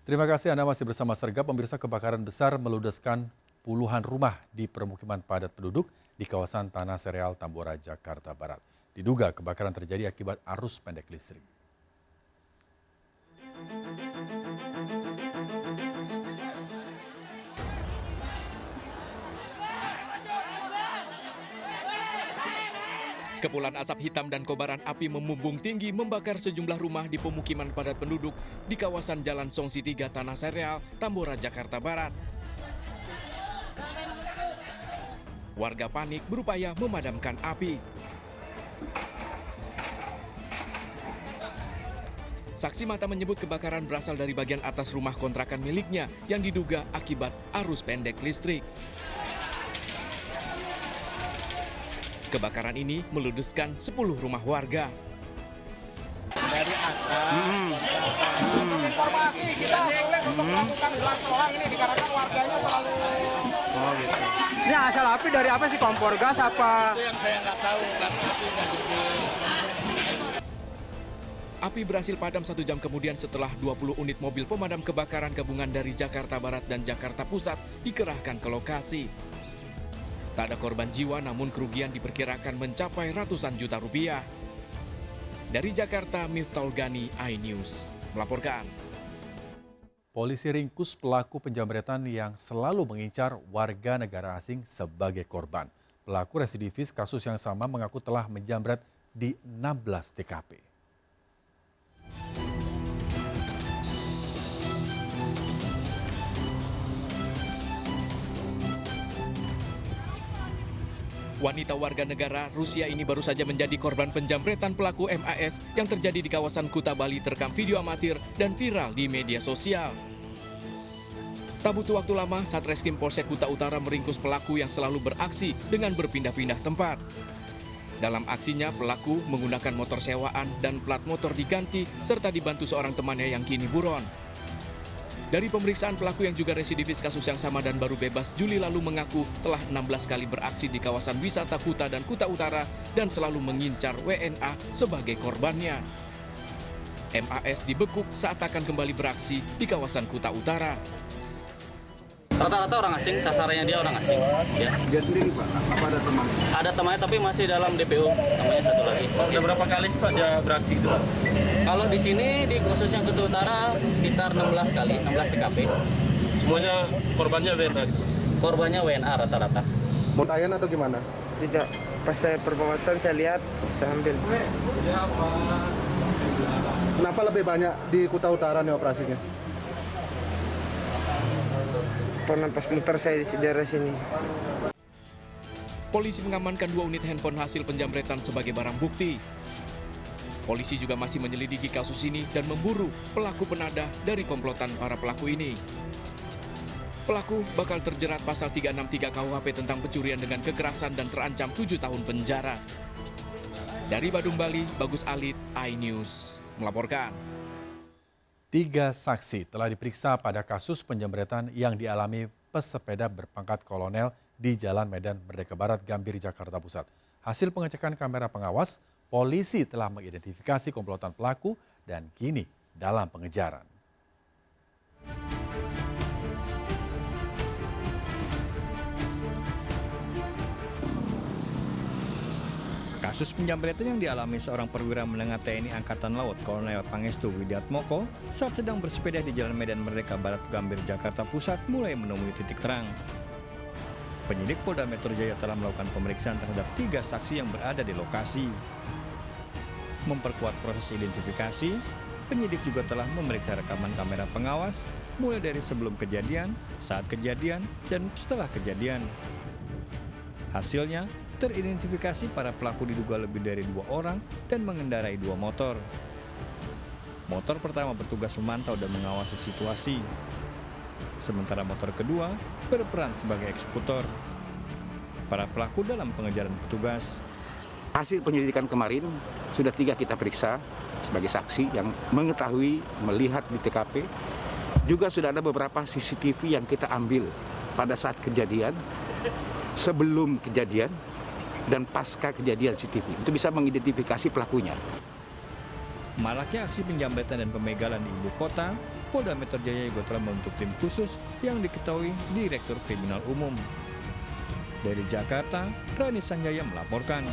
Terima kasih Anda masih bersama Sergap. Pemirsa, kebakaran besar meludeskan puluhan rumah di permukiman padat penduduk di kawasan Tanah Sereal, Tambora, Jakarta Barat. Diduga kebakaran terjadi akibat arus pendek listrik. Kepulan asap hitam dan kobaran api memumbung tinggi membakar sejumlah rumah di pemukiman padat penduduk di kawasan Jalan Songsi 3 Tanah Sereal, Tambora, Jakarta Barat. Warga panik berupaya memadamkan api. Saksi mata menyebut kebakaran berasal dari bagian atas rumah kontrakan miliknya yang diduga akibat arus pendek listrik. Kebakaran ini meludeskan 10 rumah warga. Dari atas, informasi kita untuk melakukan gelar tolang ini dikarenakan warganya terlalu. Oh gitu. Ini asal api dari apa sih, kompor gas apa? Itu yang saya nggak tahu karena api nggak gede. Api berhasil padam 1 jam kemudian setelah 20 unit mobil pemadam kebakaran gabungan dari Jakarta Barat dan Jakarta Pusat dikerahkan ke lokasi. Tak ada korban jiwa, namun kerugian diperkirakan mencapai ratusan juta rupiah. Dari Jakarta, Miftahul Gani, iNews melaporkan. Polisi ringkus pelaku penjamretan yang selalu mengincar warga negara asing sebagai korban. Pelaku residivis kasus yang sama mengaku telah menjamret di 16 TKP. Wanita warga negara Rusia ini baru saja menjadi korban penjamretan pelaku MAS yang terjadi di kawasan Kuta, Bali terekam video amatir dan viral di media sosial. Tak butuh waktu lama, Satreskrim Polsek Kuta Utara meringkus pelaku yang selalu beraksi dengan berpindah-pindah tempat. Dalam aksinya, pelaku menggunakan motor sewaan dan plat motor diganti serta dibantu seorang temannya yang kini buron. Dari pemeriksaan, pelaku yang juga residivis kasus yang sama dan baru bebas Juli lalu mengaku telah 16 kali beraksi di kawasan wisata Kuta dan Kuta Utara dan selalu mengincar WNA sebagai korbannya. MAS dibekuk saat akan kembali beraksi di kawasan Kuta Utara. Rata-rata orang asing, sasarannya dia orang asing. Ya. Dia sendiri Pak, apa ada temannya? Ada temannya tapi masih dalam DPO, namanya satu lagi. Udah berapa kali sih Pak dia beraksi gitu Pak? Kalau di sini, di khususnya Kuta Utara, sekitar 16 kali, 16 TKP. Semuanya korbannya WNA gitu? Korbannya WNA rata-rata. Montayan atau gimana? Tidak, pas saya perbawasan saya lihat, saya ambil. Kenapa lebih banyak di Kuta Utara nih operasinya? Pernah pas muter saya di daerah sini. Polisi mengamankan 2 unit handphone hasil penjamretan sebagai barang bukti. Polisi juga masih menyelidiki kasus ini dan memburu pelaku penadah dari komplotan para pelaku ini. Pelaku bakal terjerat pasal 363 KUHP tentang pencurian dengan kekerasan dan terancam 7 tahun penjara. Dari Badung, Bali, Bagus Alit, iNews melaporkan. 3 saksi telah diperiksa pada kasus penjamretan yang dialami pesepeda berpangkat kolonel di Jalan Medan Merdeka Barat, Gambir, Jakarta Pusat. Hasil pengecekan kamera pengawas, polisi telah mengidentifikasi komplotan pelaku dan kini dalam pengejaran. Kasus penjamretan yang dialami seorang perwira menengah TNI Angkatan Laut Kolonel Pangestu Widiatmoko saat sedang bersepeda di Jalan Medan Merdeka Barat, Gambir, Jakarta Pusat mulai menemui titik terang. Penyidik Polda Metro Jaya telah melakukan pemeriksaan terhadap 3 saksi yang berada di lokasi. Memperkuat proses identifikasi, penyidik juga telah memeriksa rekaman kamera pengawas mulai dari sebelum kejadian, saat kejadian, dan setelah kejadian. Hasilnya, teridentifikasi para pelaku diduga lebih dari 2 orang dan mengendarai 2 motor. Motor pertama bertugas memantau dan mengawasi situasi. Sementara motor kedua berperan sebagai eksekutor. Para pelaku dalam pengejaran petugas. Hasil penyelidikan kemarin sudah 3 kita periksa sebagai saksi yang mengetahui, melihat di TKP. Juga sudah ada beberapa CCTV yang kita ambil pada saat kejadian, sebelum kejadian, dan pasca kejadian CCTV. Itu bisa mengidentifikasi pelakunya. Maraknya aksi penjamretan dan pembegalan di ibu kota Polda Metro Jaya juga telah membentuk tim khusus yang diketahui Direktur Kriminal Umum. Dari Jakarta, Rani Sanjaya melaporkan.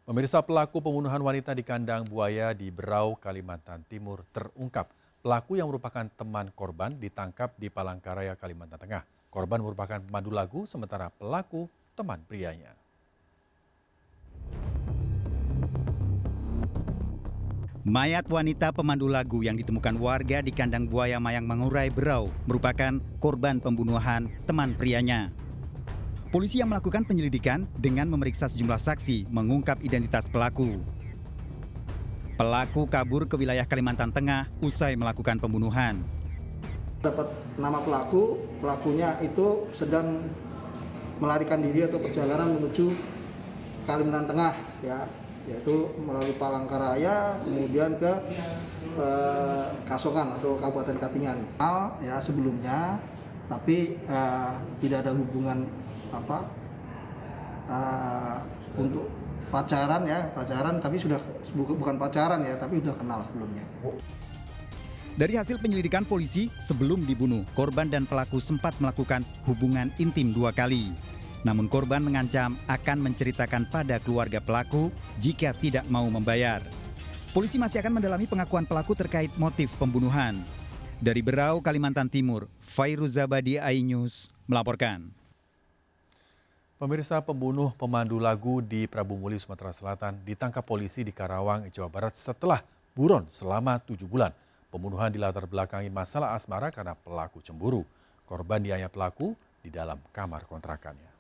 Pemirsa, pelaku pembunuhan wanita di kandang buaya di Berau, Kalimantan Timur terungkap. Pelaku yang merupakan teman korban ditangkap di Palangkaraya, Kalimantan Tengah. Korban merupakan pemandu lagu, sementara pelaku teman prianya. Mayat wanita pemandu lagu yang ditemukan warga di kandang buaya Mayang Mangurai, Berau merupakan korban pembunuhan teman prianya. Polisi yang melakukan penyelidikan dengan memeriksa sejumlah saksi mengungkap identitas pelaku. Pelaku kabur ke wilayah Kalimantan Tengah usai melakukan pembunuhan. Dapat nama pelakunya itu sedang melarikan diri atau perjalanan menuju Kalimantan Tengah, ya, yaitu melalui Palangkaraya kemudian ke Kasongan atau Kabupaten Katingan. Ya sebelumnya, tapi tidak ada hubungan untuk pacaran, tapi sudah bukan pacaran ya, tapi sudah kenal sebelumnya. Dari hasil penyelidikan polisi, sebelum dibunuh, korban dan pelaku sempat melakukan hubungan intim 2 kali. Namun korban mengancam akan menceritakan pada keluarga pelaku jika tidak mau membayar. Polisi masih akan mendalami pengakuan pelaku terkait motif pembunuhan. Dari Berau, Kalimantan Timur, Fairuzabadi, iNews melaporkan. Pemirsa, pembunuh pemandu lagu di Prabu Muli, Sumatera Selatan ditangkap polisi di Karawang, Jawa Barat setelah buron selama 7 bulan. Pembunuhan dilatar belakangi masalah asmara karena pelaku cemburu. Korban dianiaya pelaku di dalam kamar kontrakannya.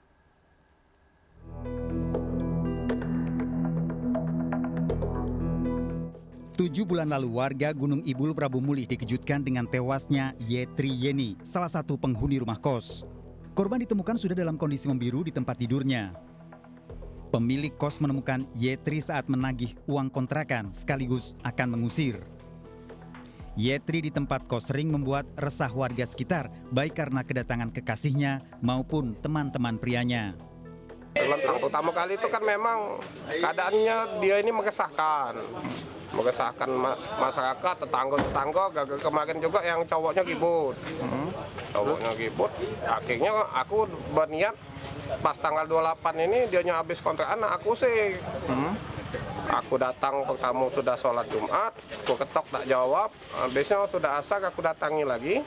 7 bulan lalu warga Gunung Ibul, Prabu Muli dikejutkan dengan tewasnya Yetri Yeni, salah satu penghuni rumah kos. Korban ditemukan sudah dalam kondisi membiru di tempat tidurnya. Pemilik kos menemukan Yetri saat menagih uang kontrakan sekaligus akan mengusir. Yetri di tempat kos sering membuat resah warga sekitar, baik karena kedatangan kekasihnya maupun teman-teman prianya. Pertama kali itu kan memang keadaannya dia ini mengesahkan masyarakat, tetangga. Kemarin juga yang cowoknya gibut. Akhirnya aku berniat pas tanggal 28 ini dia habis kontrakan, aku sih. Aku datang pertama sudah sholat Jumat, aku ketok tak jawab. Besok sudah asar aku datangi lagi.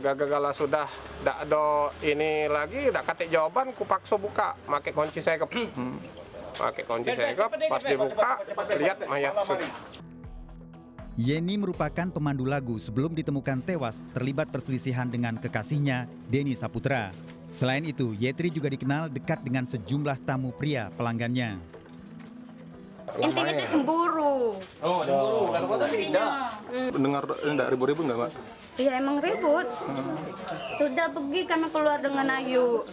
Gagal sudah tak ada ini lagi, tak katik jawaban, ku paksa buka, pakai kunci segep. Pas dibuka, lihat mayat sudah. Yeni merupakan pemandu lagu sebelum ditemukan tewas terlibat perselisihan dengan kekasihnya, Denny Saputra. Selain itu, Yetri juga dikenal dekat dengan sejumlah tamu pria pelanggannya. Intinya itu cemburu. Oh, cemburu. Kalau kota tidak. Dengar enggak ribut-ribut enggak, Pak? Iya, emang ribut. Sudah pergi kami keluar dengan Ayu.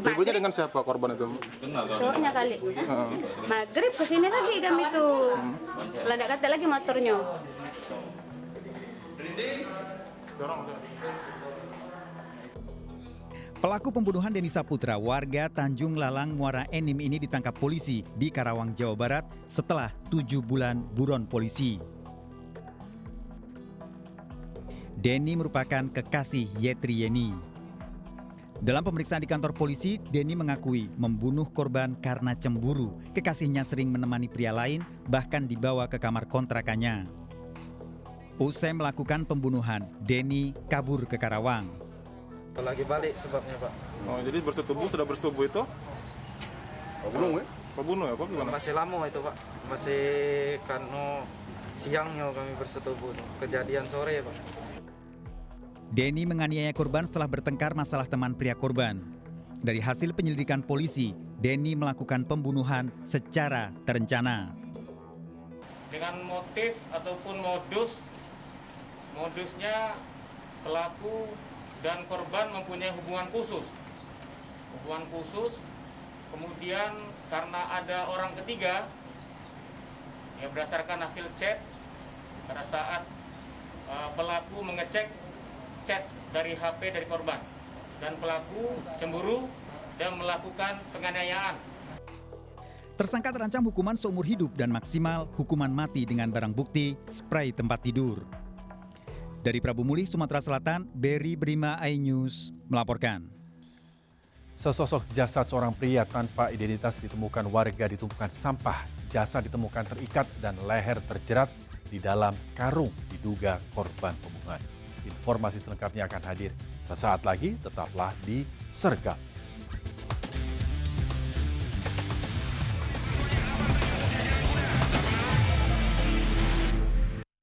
Ributnya dengan siapa korban itu? Cowoknya kali. Maghrib kesini lagi kami tuh. Ladak kata lagi motornya. Pelaku pembunuhan Denny Saputra, warga Tanjung Lalang, Muara Enim ini ditangkap polisi di Karawang, Jawa Barat setelah 7 bulan buron polisi. Denny merupakan kekasih Yetri Yeni. Dalam pemeriksaan di kantor polisi, Denny mengakui membunuh korban karena cemburu. Kekasihnya sering menemani pria lain, bahkan dibawa ke kamar kontrakannya. Usai melakukan pembunuhan, Denny kabur ke Karawang. Lagi balik sebabnya, Pak. Oh, jadi sudah bersetubuh itu? Pembunuh ya, Pak? Masih lama itu, Pak. Masih karena siangnya kami bersetubuh. Kejadian sore, Pak. Denny menganiaya korban setelah bertengkar masalah teman pria korban. Dari hasil penyelidikan polisi, Denny melakukan pembunuhan secara terencana. Dengan motif ataupun modusnya pelaku dan korban mempunyai hubungan khusus. Kemudian karena ada orang ketiga, ya berdasarkan hasil chat pada saat pelaku mengecek chat dari HP dari korban, dan pelaku cemburu dan melakukan penganiayaan. Tersangka terancam hukuman seumur hidup dan maksimal hukuman mati dengan barang bukti spray tempat tidur. Dari Prabu Mulih, Sumatera Selatan, Berry Brima iNews melaporkan. Sesosok jasad seorang pria tanpa identitas ditemukan warga di tumpukan sampah. Jasad ditemukan terikat dan leher terjerat di dalam karung, diduga korban pembunuhan. Informasi selengkapnya akan hadir sesaat lagi, tetaplah di Sergap.